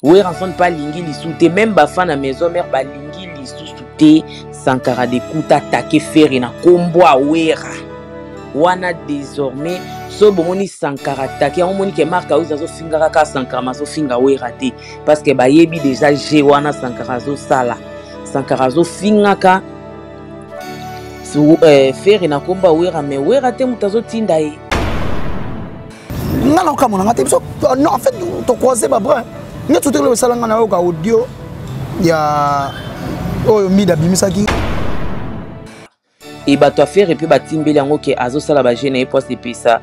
Weranson pas lingi lisute même bafana na maison mère ba lingi lisute Sankara de kuta take feri na kombo a wera wana désormais so bomoni Sankara take on moni ke marka uza zo fingara ka Sankara maso finga wera te parce que ba yebi déjà je wana Sankara zo sala Sankara zo finga ka feri na kombo a wera mais wera te mutazo tinda e ngana ka mona ngate biso non en fait to croiser ba bras nga tout le salanga na oka audio ya oyo mida bimisaki et bato affaire et puis batimbeli yango ke azo sala ba jeune et poste pesa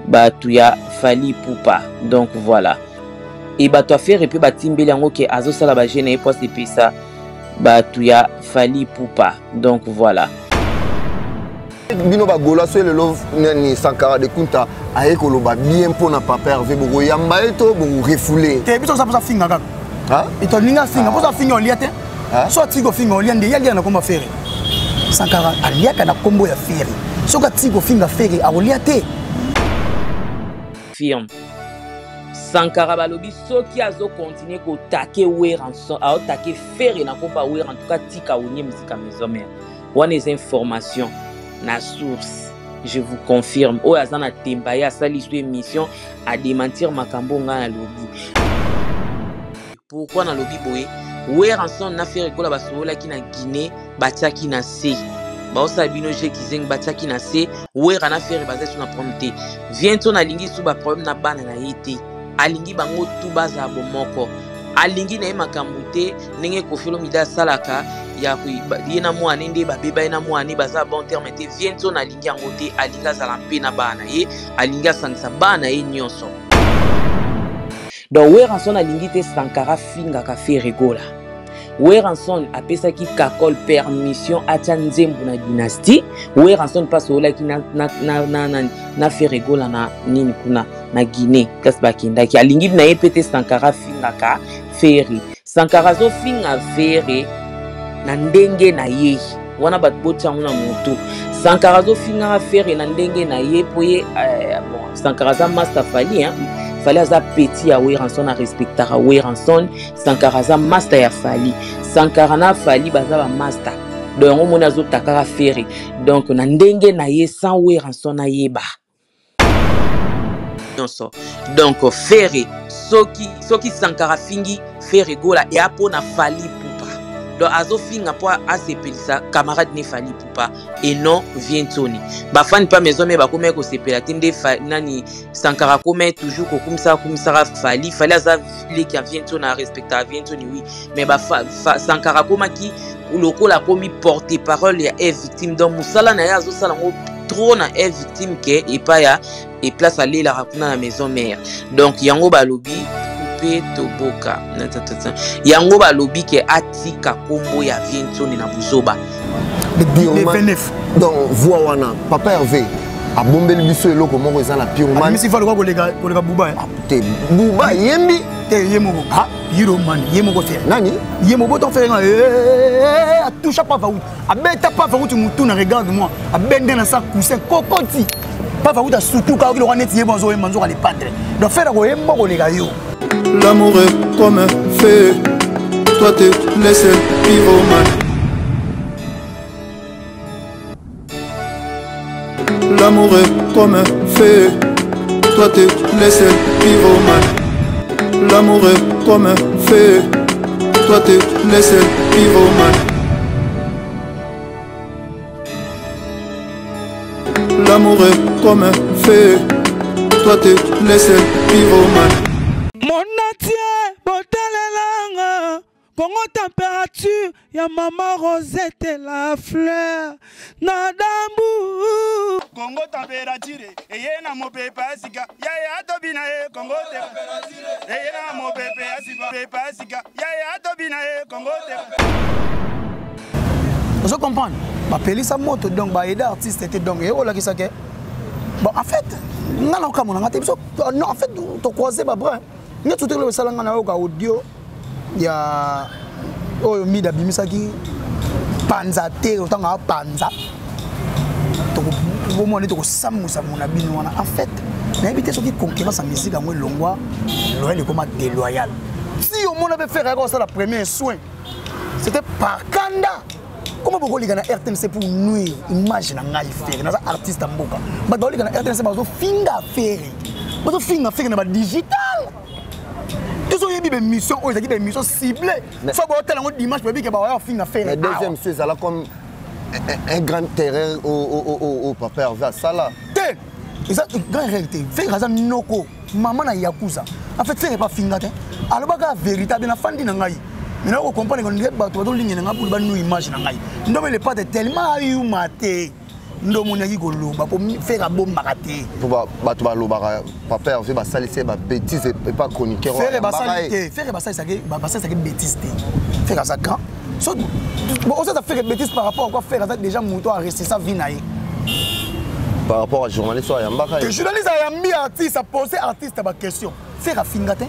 bato ya Fally Ipupa donc voilà et bato affaire et puis batimbeli yango ke azo sala ba jeune et poste pesa bato ya Fally Ipupa donc voilà bino ba gola so le love ni Sankara de Kunta aye ko loba bien pona papa Hervé bogo yamba eto bogo refoulé te biso sa finga kaka ha ito ninga finga posa finga oliate so tiko finga oliande yalia na komba fere Sankara aliaka na kombo ya fere so ka tiko finga fere a oliate firme Sankara balobi soki azo continuer ko take Weranson a take fere na komba Wera en tout cas tika onye musika maison mère wana les informations na source je vous confirme o azana tembaya sali sur émission à démentir makambo nga na lobi pourquoi na lobi boye Weranson na faire école basola ki na Guinée batiaki na C baosa bino je kizeng batiaki na C Wera na faire basé sur na prompté bientôt na lingi sous ba problème na bana na yete alingi bango tout baza bomoko alingi na makambo te ndenge kofelo mida salaka ya yena mwana nde babeba na mwana baza bon terme te bientôt na lingi yango te alinga zala mpe na bana ye alinga sangisa bana ye nyonso donc Weranson alingi te Sankara finga ka fe regola Weranson apesaki kakol permission atia nzembo na dynastie Weranson passe olaki na fe regola na nini kuna na Guinée kasi bakendaki alingi na ye pete Sankara finga ka feri Sankara zo finga feri na ndenge na ye wana bat botyango na moto Sankara zo finga feri na ndenge na ye poye bon Sankara za master Fally Fally aza petit ya Weranson a respectara Weranson Sankara za master ya Fally Sankara na Fally baza ba master donc on mona zo takara feri donc na ndenge na ye sans Weranson na yeba donc feri soki Sankara fingi feri gola et apo na Fally Ipupa donc azo finga po asepelisa camarade ne Fally Ipupa et non vientoni ba fan pas maison mais ba komé ko sepela tinde nani Sankara komé toujours ko kumsa Fally aza leki vientoni na respecta vientoni oui mais ba Sankara komaki lokola komi porter parole ya victime donc musala na ya azo sala ngo trop na victime ke et pas ya et place aller la rakuna na maison mère donc yango balobi coupé toboka yango balobi ke atika kombo ya vientoni na buzoba donc voix wana papa Hervé a bombeli biso eloko moko eza na pyromane mais si fa ko lega buba te buba yembi te yemoko hero man yemoko faire nani yemoko to faire a touche pas va abeta pas va tu mutu na regarde moi abende na sa coussin kokoti pas va ta surtout quand il aura net yembo zo manzo les pendre donc faire ko yemoko lega yo l'amour est comme un feu toi te laisses pyromane l'amour est comme un feu toi te laisses pyromane l'amour est comme un feu toi te laisses pyromane l'amour est comme un feu toi te laisses pyromane mon atier botalelanga Congo température ya maman Rosette la fleur nadambu Congo température et na mo pepa sika ya tobina e Congo température et na mo pepa sika ya tobina e Congo vous comprenez ba pelisa moto donc ba aider artiste était donc et oh là qui ça que bon en fait ngana ka mona ngate biso non en fait to croiser ba bras nga tout le salanga na oka audio ya oyo mida bimisaki panza te otanga panza to bomoni to samusa mona bino wana en fait na ebité soki concurrence en musique ngwe longwa loyal comme déloyal Si au monde avait fait ça la première soin, c'était par Kanda. Comment vous voulez que RTNC pour nuire image na ngai faire na artiste mboka. Ba doli kana RTNC bazo finga faire. Bazo finga faire na ba digital. Tout ça y a une mission, il y a une mission ciblée. Soit vous avez un dimanche, vous avez un finga faire. La deuxième chose, c'est comme un grand terrain au papa Hervé ça là. C'est ça, grande réalité. Faire ça noko, maman na yakuza. En fait, faire pas finga te. Alors baga véritable na fandi na ngai. Mais là, on comprend que les gens ont une image. Nous ne pas tellement humaté. Nous avons fait un bon marathé. Papa Hervé va saliser ma bêtise et pas chroniquer. Faire bêtise. Faire ça quand. On sait faire bêtise par rapport à quoi faire ça déjà mouton à rester ça vie. Par rapport à journaliste à Yambaka. Le journaliste a mis artiste, a posé artiste à question. Faire à Fingate,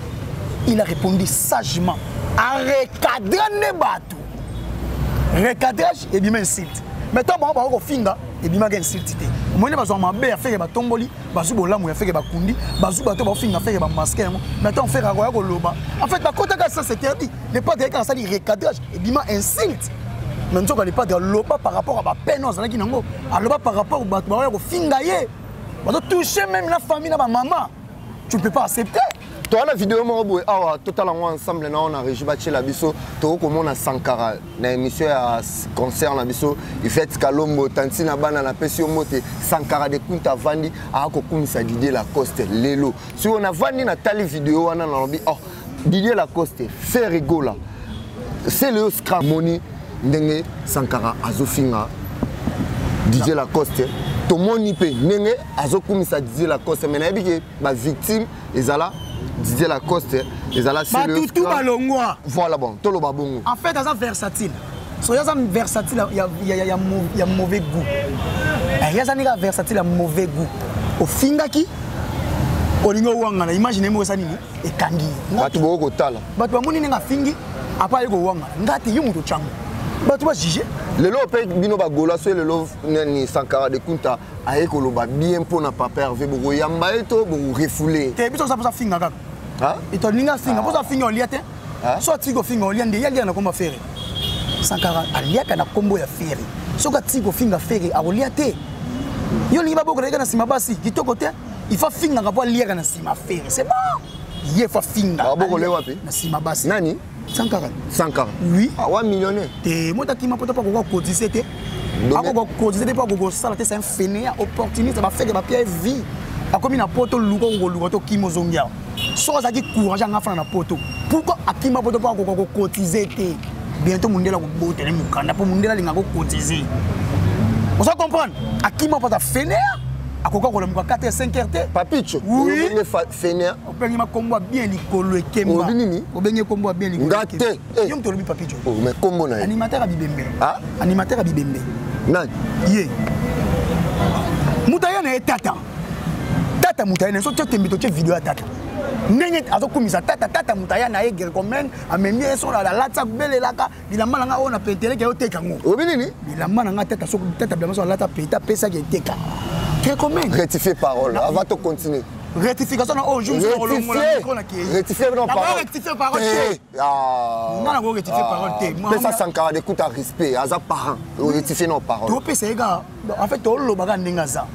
il a répondu sagement. À recadrer les bateaux. Recadrage et bien insulte. Maintenant, on va finga et bien insulte. Moi, je vais m'abeiller faire des tomboli, bazou bola mouya faire des bakundi, bazou bateau va finga faire des masques. Maintenant, on fait un royaume loba. En fait, quand ça c'est interdit, les pas de ça dit recadrage et bien insulte. Maintenant, on ne pas de loba par rapport à ma peine, on a dit non. À loba par rapport au bateau, on finga yé. On doit toucher même la famille, la maman. Tu ne peux pas accepter. Toi la vidéo moi totalement ensemble on a régi battu la biso to comme on a Sankara na émission à concert na biso il fait Kalombo tantina bana na pesio mote Sankara de Kunta Vandi a ko kumisa Didier Lacoste lelo si on a vandi na tali vidéo wana na lobi oh Didier Lacoste fait rigola c'est le scram money ndenge Sankara azofinga Didier Lacoste to moni pe ndenge azokumisa Didier Lacoste mais na yebike ba victime ezala Didier Lacoste, les ala c'est le voilà bon, tout le babongo. En fait, ça versatile. Soyez versatile, il y a mauvais goût. Il y a des versatile, il y a mauvais goût. Au fingaki, au lingo wanga, imaginez-moi ça nini et kangi. Batu boko tala. Batu amuni nga fingi, apa yego wanga. Ngati yumu to changu. Batu ba jige. Le lo pe bino ba gola so le lo ni Sankara de Kunta ayeko lo ba bien pona papa Hervé boko yamba eto boko refoulé. Te biso ça pour ça finga kaka. Ah? Et toi ninga finga, pour ça finga oliate. Soit tigo finga oliande, ya na komba faire. Sankara aliaka na kombo ya faire. Soka tigo finga faire a oliate. Yo linga boko rega na sima basi, kitoko te. Il faut finga ka po aliaka na sima faire. C'est bon. Il faut finga. Ba boko le wapi? Na sima basi. Nani? Sankara. Sankara. Oui. Ah, 1 millionnaire. Te mota ki ma poto pa ko cotiser te. Ako cotiser te pa ko sala te c'est un fainéant opportuniste ba faire ba pierre vie. Akomi na poto luko ko luko to kimo zongia. So ça qui courage en afana na poto. Pourquoi akima poto pa ko cotiser te? Bientôt mundela ko bote le mukanda po mundela linga ko cotiser. On se comprendre. Akima poto fainéant. Akoko ko le muka 4 5 RT. Papicho. Oui. Fainéant. On peut ma combo bien likolo ekemba. On peut combo bien likolo. Ngate. Yom to le papicho. Oh mais combo na. Animateur à Bibembe. Ah? Animateur à Bibembe. Nan. Yé. Moutaya na tata. Tata Moutaya na so tembe to vidéo à tata. Nenge azokumisa tata Moutaya na egel komen amemi so la lata bele laka bilamba nga ona petele ke oteka ngo. Obinini? Bilamba nga tata so tata bilamba so lata peta pesa ke teka. Quel comment? Rectifier parole. Avant de continuer. Rectification au jour rectifier non parole. Rectifier parole. Ah. Non, rectifier parole. Mais ça Sankara d'écoute à respect, à sa parent. Rectifier non parole. Tu peux essayer gars. En fait, tout le bagage n'engaza.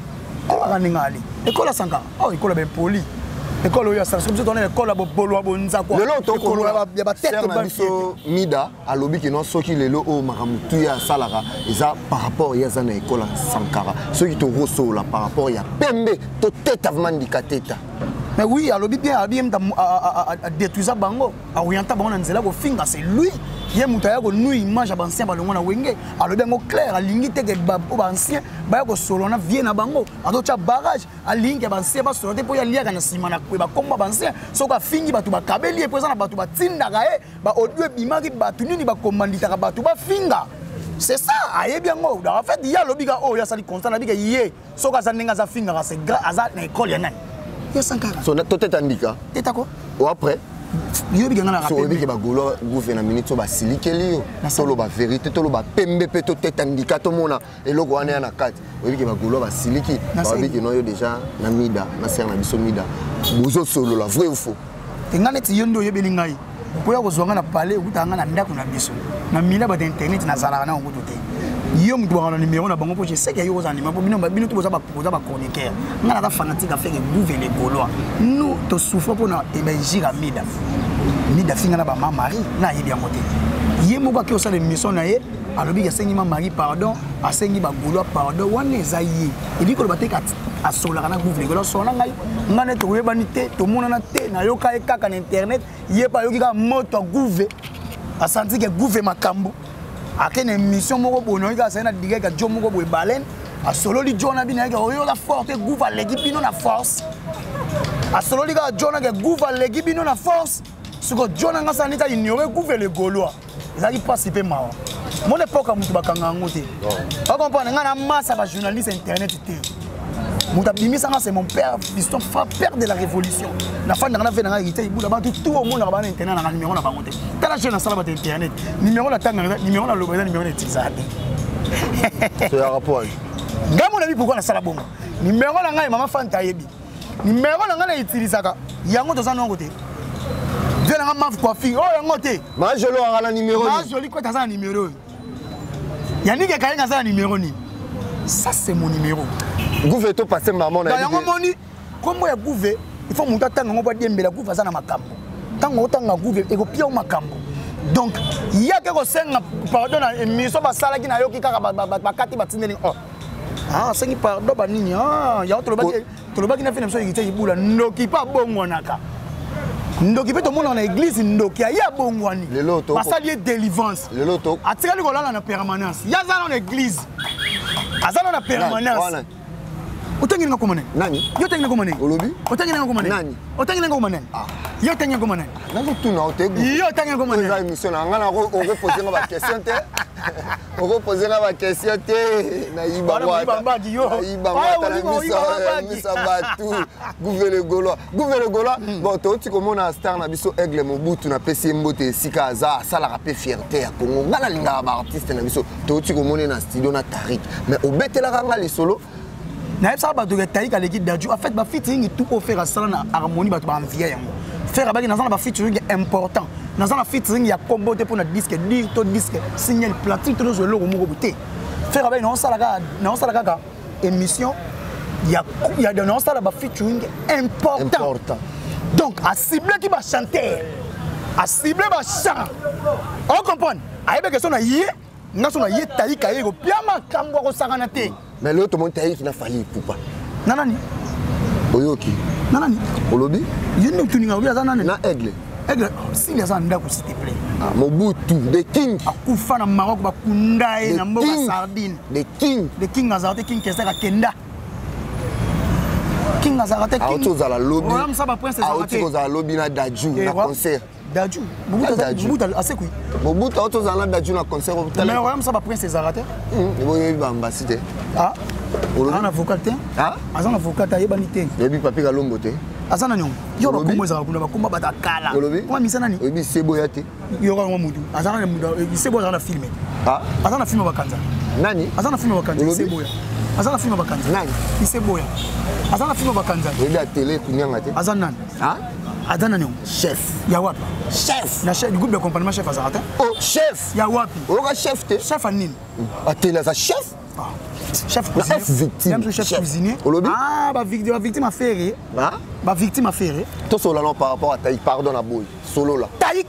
Bagangali. École Sankara. Oh, école bien poli. École où il y a ça, comme si on est école à Bolo Bonza quoi. Le lot école il y a tête banso Mida à lobby qui non ceux qui les lo au Maramutu ya Salara, ils a par rapport il y a ça na école Sankara. Ceux qui te reçoivent là par rapport il y a Pembe to tête avant dikateta. Mais oui, à lobby bien à détruire bango, à orienter bango dans zela ko finga c'est lui. Ye mutaya ko nous image ancien balongo na wenge alo bengo clair alingi te ke ba ancien ba ko solo na vie na bango ato cha barrage alingi ba ancien ba solo te po ya liaka na sima na ko ba komba ba ancien so ka fingi ba tu ba kabeli e pesa na ba tu ba tinda ka e ba audio bimaki ba tu nini ba commandita ka ba tu ba finga c'est ça aye bien ngo en fait ya lobiga o ya sali constant na biga ye so ka zanenga za finga ka c'est grâce à na école ya nani ya Sankara so na totete andika teta ko ou après yo biganga na rappel so ba golo gouvernement minute so ba silikeli yo solo ba vérité to lo ba pembe pe to tete andika to mona eloko wana na kati oyebi ba golo ba siliki ba biki no yo déjà na mida na ser na biso mida bozo solo la vrai ou faux ngane ti yondo yebelingai poya kozwanga na palais okutanga na ndako na biso na mina ba internet na zalaka na ngoto te yo mutu ba na numéro na bango po je sais que yo za numéro bino to boza ba chroniqueur ngana ta fanatique affaire bouver les gaulois nous to souffre pour na ebenjira mida finga na ba mari na yebi yango te yemo ba ki osala émission na ye alobi ya sengi ma mari pardon asengi ba gaulois pardon wana ezaye ebi ko bateka asola kana bouver les gaulois sona ngai ngane to yebani te to monana te na yoka e kaka na internet yeba yoki ka moto gouver asanti ke gouver makambo akene émission moko bono ika sana diga ka jomo ko boy balen a solo li jona bina ka oyo la forte gouva legi bino na force a solo li ka jona ke gouva legi bino na force suko jona nga sanita ignorer gouver le gaulois ezali participer mawa mon époque mutu bakanga ngote ba comprendre nga na massa ba journaliste internet te muta bimisa nga c'est mon père fiston père de la révolution la fin na fait na hérité ibula ba tout au monde na internet na numéro na bangote tala jeune na sala ba internet numéro na tanga numéro na lobo numéro na tizade c'est un rapport ngamu na bi pourquoi na sala bongo numéro na ngai mama fanta yebi numéro na ngai na utilisaka yango to sana ngote vela nga maf coiffure oh yango te ma jolo ala numéro ma joli ko ta sana numéro yannick kayenga sana numéro ni ça c'est mon numéro Gouve to passer maman na yango moni kombo ya gouve il faut monta tanga ngo ba diembela gouve za na makambo tango tanga gouve eko pia o makambo donc yake ko senga pardon na émission ba sala ki na yoki kaka ba kati ba tindeli oh ah sengi pardon ba nini ah ya to lo ba ki na fina so yite ibula ndoki pa bongo naka ndoki pe to mona na église ndoki ya bongwani ba sali délivrance le loto atikali ko lala na permanence ya za na église azana na permanence Otangi nga komane nani yo tangi nga komane olobi otangi nga komane nani otangi nga komane yo tangi nga komane nango tuna otegu yo tangi nga komane za émission na ngana ko poser nga ba question te oko poser nga ba question te na yiba wa yiba wa misa batu gouverne gaulois bon to ti komona star na biso aigle mobutu na pesi mbote sika za sala rapé fierté ya Congo ngana linga ba artiste na biso to ti komona na studio na Tarik mais obetela nga les solo na ça ba de taïka l'équipe d'Adju en fait ba featuring tout pour faire ça na harmonie ba to ba envier yango faire ba na ba featuring important na ça featuring ya combo te pour na disque dire to disque signal platine to zo logo moko buté faire ba na ça la ga émission ya na ça ba featuring important donc à cibler qui va chanter à cibler ba chant on comprend ayebe que son na yé na so na yé taïka yego pia makambo ko sakana te. Mais l'autre monde il a fallu poupa. Nanani. Oyoki. Nanani. Olobi. Yendo tuninga obi azana na aigle. Aigle si les anda ko s'il te plaît. Ah Mobutu the king. Akufa na Maroc ba kundae na mboka sardine. The king azarte king keseka kenda. King azarte king. Auto za la lobby. Ram sa ba prince azarte. Auto za lobby na Daju na concert. Daju. Mobutu asekui. Mobutu auto za la Daju na concert au Mais ram sa ba prince azarte. Boye ba ambassadeur. Ah. Un avocat te. Ah. Azan avocat ta yebani te. Yebi papi ka lombo te. Azana nyongo. Yo ba kombo za kuna ba komba bata kala. Kwa misana ni. Yebi seboya te. Yo ka mudu. Azana mudu. Seboya azana filmer. Ah. Azana filmer bakanza. Nani? Azana filmer bakanza seboya. Azana filmer bakanza. Nani? Seboya. Azana filmer bakanza. Yebi a télé kunyanga te. Azana nani? Ah. Adana nyongo. Chef. Ya wapi? Chef. Na chef du groupe de compagnie chef azarata. Oh, chef. Ya wapi? Oka chef te. Chef anine. A télé za chef. Chef cuisinier. Même chef cuisinier. Ah, bah victime affaire. Ah? Bah victime affaire. Tout cela non par rapport à Taïk, pardon à boy. Solo là. Taïk.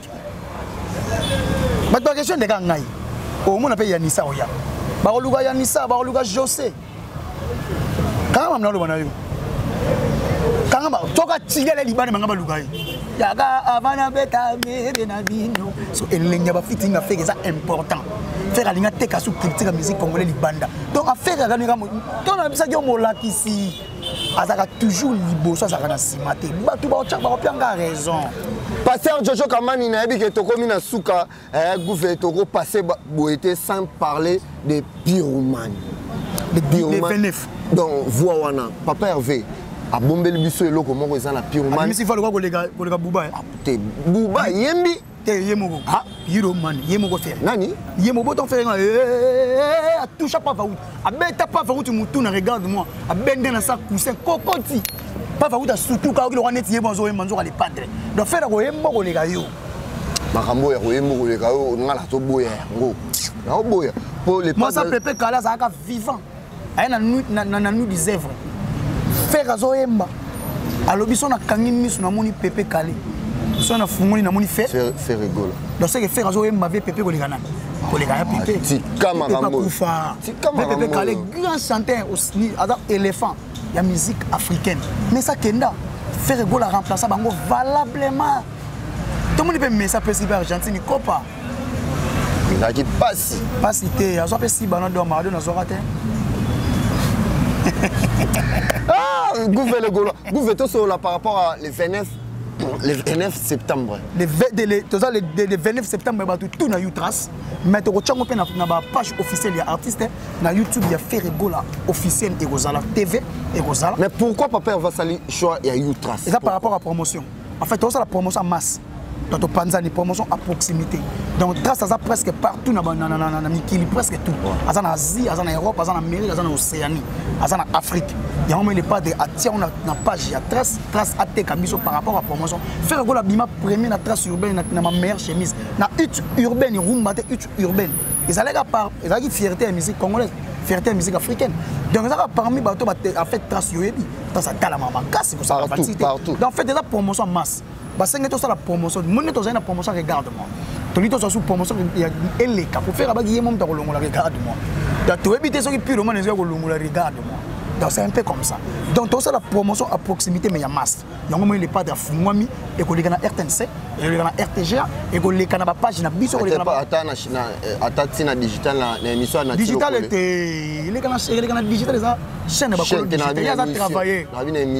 Bah toi question de gars ngai. Au moins on appelle Yanissa Oya. Bah oluga Yanissa, bah oluga José. Quand même na lo banayo. Quand même toka tigele libane manga baluga yi. Yaga avana beta mere na bino. So elenya ba fitting affaire ça important. Faire alinga teka sous critique la musique congolaise libanda. Donc affaire ga nga mo. Ton na bisa yo molakisi. Azaka toujours liboso azaka na simate. Batu ba otcha ba pianga raison. Pasteur Jojo Kamani na yebi ke tokomi na suka gouvernement toko passer boité sans parler des pyromanes. Les PNF. Donc voix wana papa Hervé a bombeli biso eloko moko eza na pyromane. Mais si fa ko lega buba. Te buba yembi te yemoko. Ah, pyromane yemoko faire. Nani? Yemoko ton faire a touche pas va out. A beta pas va out mutuna regarde moi. A bende na sa coussin kokoti. Pas va out surtout quand le roi net yebo zo manzo les padre. Donc faire ko yemoko lega yo. makambo ya koyembo koleka oyo nga na toboya yango naoboya po le moi ça Pépé Kale azalaka vivant aye na nuit des œuvres faire azoyemba alobi so na kangi miso namoni Pépé Kale so na fungoli namoni fait rigola donc c'est que faire azoyemba ve Pépé koleka nani koleka ya Pépé tika makambo Pépé Kale grand chanteur aussi ada éléphant ya musique africaine mais ça kenda faire rigola remplacer bango valablement. Tout le monde peut mettre ça pour la Argentine, copa. Il a qui passe. Pas cité, il y a un si banal dans Maradona, ils ont raté. Ah, gouvernement tout sur là par rapport à les 29 septembre. Le 29 septembre, tout na Utras. Mais tu as une page officielle, il y a artiste, na YouTube, il y a fait rigola officiel et Rosala TV et Rosala. Mais pourquoi Papa va salir choix il y a Utras? C'est ça par rapport à la promotion. En fait, tu as la promotion en masse. Dans ton panzani, promotion à proximité. Donc, grâce à ça, presque partout, presque tout. En Asie, en Europe, en Amérique, en Océanie, en Afrique. Il y a un pas de attirer une page, il y a trace à tes camions par rapport à la promotion. Faire la bima premier la trace urbaine, na ma meilleure chemise. Na hutte urbaine, rumba hutte urbaine. Ils allaient à fierté à la musique congolaise, fierté à la musique africaine. Donc, ça parmi les bateaux, en fait, trace urbaine, dans sa tala maman casse, c'est ça la partout. Donc, en fait, déjà promotion en masse. Parce que tu as la promotion, mon tu as la promotion, regarde-moi. Tu as la promotion, il y a les cas pour faire un bagage, tu as regarde-moi. Tu as évité ce qui est pire, regarde-moi. Donc c'est un peu comme ça. Donc tu as la promotion à proximité, mais il y a masse. Il y a un moment pas de Fumwami, et qu'on les a RTNC, et qu'on a RTGA, et qu'on les a page, il y a biso, il y a digital, digital était, il y a digital, chaîne de a travaillé.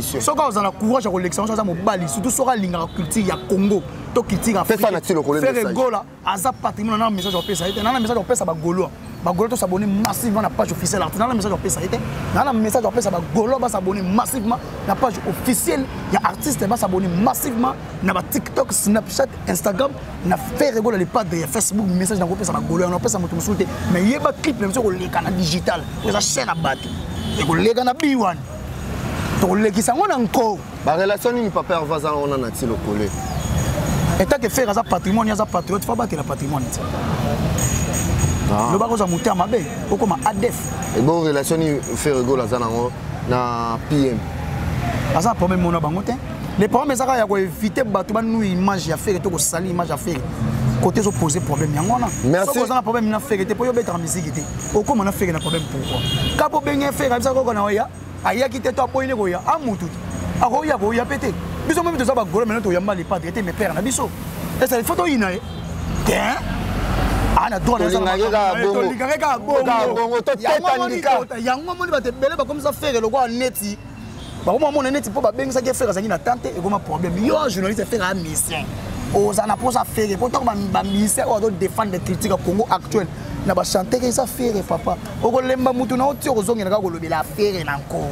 Ce qu'on a courage à l'élection, ça m'a bali, surtout sur la ligne culture, il y a Congo, to culture africaine. Faire rigola, azap patrimoine, on a un message au PSA, on a un message au PSA Golo. Bagolo to s'abonner massivement à la page officielle. On a un message au PSA, on a un message au PSA Golo va s'abonner massivement à la page officielle. Il y a artistes va s'abonner massivement à TikTok, Snapchat, Instagram. On a fait rigoler les pages de Facebook, message dans le PSA Golo, on a PSA moto souhaité. Mais il y a pas clip même sur le canal digital, la chaîne à battre. Et qu'on les gana B1. To les qui sont encore. La relation ni papa Vazan on en a-t-il au collé. Et tant que faire un patrimoine, il y a un patriote, il faut battre le patrimoine. Le baron a monté à ma baie, comme ADEF. Et bon, relation ni faire rigoler na PM. Ça un problème mon abangote. Les problèmes ça ya ko éviter battre nous image ya faire to sali image à faire. Côté opposé problème yangona. Merci. Ça un problème na faire te pour yo bettre musique te. O comme na faire na problème pourquoi. Ka po benye faire ça ko na ya. Aya ki te to poine ko ya amutu. Ako ya ko ya pété. Biso même de ça ba golo maintenant to yamba les pas traiter mes pères na biso. Et ça il faut to ina. Tiens. Ana droit na ça. Ligaka bongo. Yango moni ba te belé ba comme ça faire le quoi neti. Bah moi mon neti pour ba benga ça qui faire ça ni na tante et comme problème. Yo journaliste faire un mission. Aux ana pour ça faire pour toi ba ministère ou défendre les critiques au Congo actuel. Na ba chanter que ça faire papa. Oko lemba mutu na oti ozongi na ka kolobela faire na encore.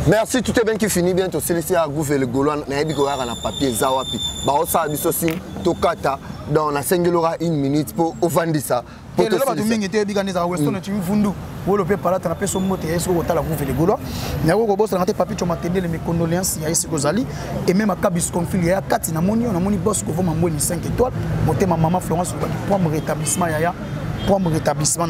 Merci, tout est bien qui finit bientôt. C'est laissé à gouverner le Gaulois. On a dit qu'on a un papier Zawapi. Bah, on s'est dit aussi, Tokata, dans la 5 1 minute pour vendre ça. Et le droit de mingi était bien dans Weston, tu m'fundu. Ou le pépé là, tu as fait son mot, tu as essayé de la gouverner le Gaulois. Il y a un boss, tu as papier, tu m'as tenu mes condoléances, il y a ici Gozali. Et même à Kabis Confil, il y a 4 namoni, on a moni boss qui va m'envoyer 5 étoiles. Monter ma maman Florence, pour mon rétablissement, il y a pour mon rétablissement.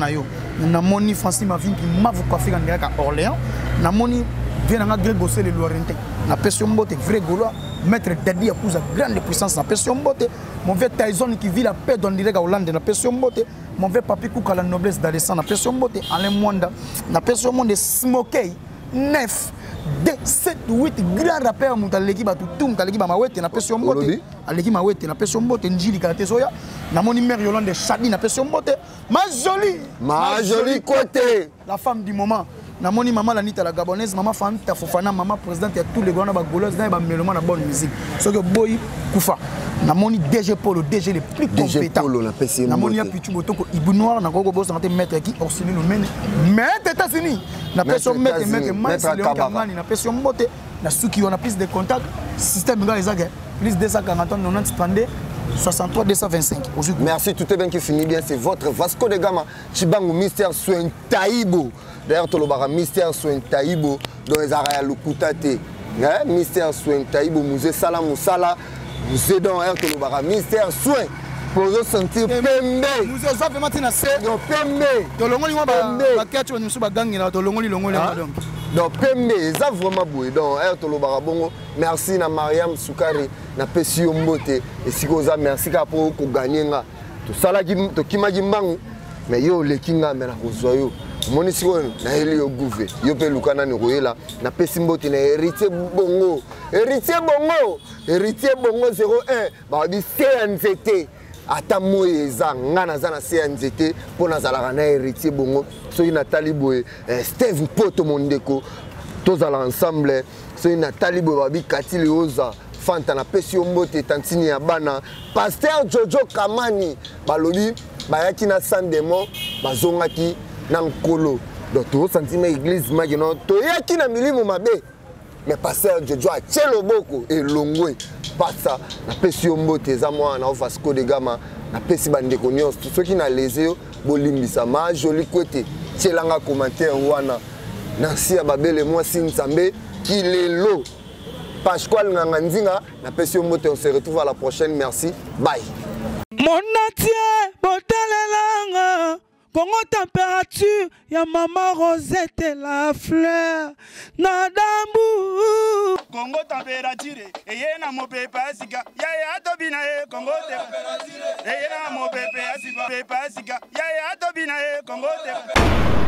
On a moni Francine Mavin qui m'a vu coiffer à Orléans. On a moni vient à Greg Bossé le Lorentais. La pression botte vrai Gaulois, maître Dadi Akouza grande puissance. La pression botte, mon vieux Tyson qui vit la paix dans le direct à Hollande. La pression botte, mon vieux Papi Kouka la noblesse d'Alessandre. La pression botte, Alain Mwanda. La pression botte, Smokey, 9, 2, 7, 8, grand rappeur, mon l'équipe à tout, l'équipe à Mawete, la pression botte. L'équipe à Mawete, la pression botte, Njili Karatesoya. La mon numéro Yolande Chadi, la pression botte. Ma jolie côté. La femme du moment. Namoni maman la nita la gabonaise, maman Fanta Fofana, maman présidente et tous les grands bagoleuses dans les mélomans la bonne musique. Ce que boy Koufa. Namoni DG Polo, DG les plus compétents. Namoni a pichu botoko Ibu Noir, na gogo boss santé maître qui Orsini nous mène. Maître États-Unis. Na personne maître maître Léon Kamani, na personne moté, na ceux qui ont plus de contacts, système gars les agents, plus 240 90 32 63 225. Merci, tout est bien qui finit bien. C'est votre Vasco de Gama. Chibango Mystère Soin Taïbo. D'ailleurs, tu as Mystère Soin Taïbo dans les arrêts Lukutate. Mystère Soin Taïbo, Musée Salam Moussala. Musée dans tu as Mystère Soin pozo sentir pembe nous oza vraiment tina se donc pembe tolongoli ngwa ba catch on musu ba gangi na tolongoli longoli donc pembe eza vraiment boye donc tolobaka bongo merci na Mariam Sukari na pesi yo mbote esiko oza merci ka po ko gagner nga to salaki to kimaki mbangu mais yo lekinga me na kozwa yo moni siko na heli yo gouve yo pe lukana ni koyela na pesi mbote na héritier bongo 01 ba bi CNZT ata moyeza ngana za na CNZT pona zalaka na héritier bongo soki Nathalie boye Steve Poto mondeko tozala ensemble soki Nathalie boye babi Katili oza fanta na pesi mbote tantini ya bana Pasteur Jojo Kamani balobi bayaki na sandemo bazongaki na nkolo donc to sentiment église magino to yaki na milimo mabe mais Pasteur Jojo a tchelo boko et longwe pasa na pesi mbote za mwa na Vasco de Gama na pesi bandeko nyos to soki na leseo bolimbisa ma joli côté tchelanga commentaire wana nansi ya babele moi Sinzambe kilelo Pasquale Nganganzinga na pesi mbote on se retrouve à la prochaine merci bye mon natie botalelanga Congo température ya maman Rosette la fleur Nadambu Congo température eye na mopepe asika ya tobina Congo température eye na mopepe asika ya tobina Congo température